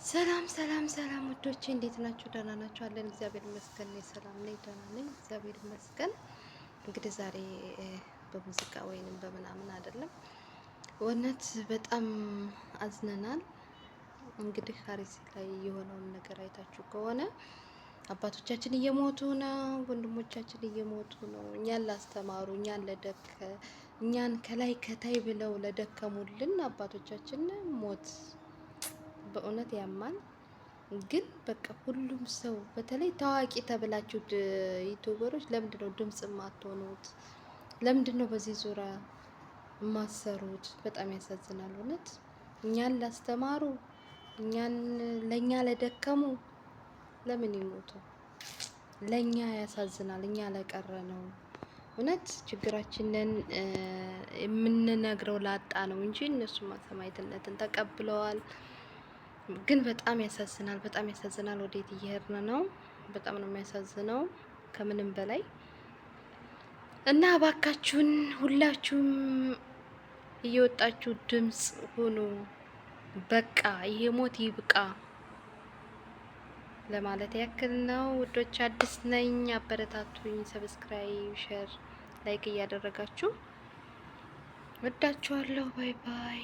ሰላም ሰላም ሰላም ውዶቼ እንዴት ናችሁ? ደህና ናችሁ? አለን እግዚአብሔር ይመስገን። እኔ ሰላም ነኝ፣ ደህና ነኝ፣ እግዚአብሔር ይመስገን። እንግዲህ ዛሬ በሙዚቃ ወይንም በምናምን አይደለም፣ እውነት በጣም አዝነናል። እንግዲህ ሀሪስ ላይ የሆነውን ነገር አይታችሁ ከሆነ አባቶቻችን እየሞቱ ነው፣ ወንድሞቻችን እየሞቱ ነው። እኛን ላስተማሩ፣ እኛን ከላይ ከታይ ብለው ለደከሙልን አባቶቻችን ሞት በእውነት ያማል። ግን በቃ ሁሉም ሰው በተለይ ታዋቂ ተብላችሁ ዩቲዩበሮች ለምንድን ነው ድምጽ የማትሆኑት? ለምንድን ነው በዚህ ዙሪያ የማሰሩት? በጣም ያሳዝናል እውነት። እኛን ላስተማሩ፣ ለኛ ለደከሙ ለምን ይሞቱ? ለኛ ያሳዝናል። እኛ ለቀረ ነው እውነት ችግራችንን የምንነግረው ላጣ ነው እንጂ እነሱ ሰማዕትነትን ተቀብለዋል። ግን በጣም ያሳዝናል፣ በጣም ያሳዝናል። ወዴት እየሄድን ነው? በጣም ነው የሚያሳዝነው ከምንም በላይ እና እባካችሁን ሁላችሁም እየወጣችሁ ድምጽ ሁኑ። በቃ ይሄ ሞት ይብቃ ለማለት ያክል ነው ውዶች። አዲስ ነኝ፣ አበረታቱኝ። ሰብስክራይብ፣ ሼር፣ ላይክ እያደረጋችሁ ወዳችኋለሁ። ባይ ባይ።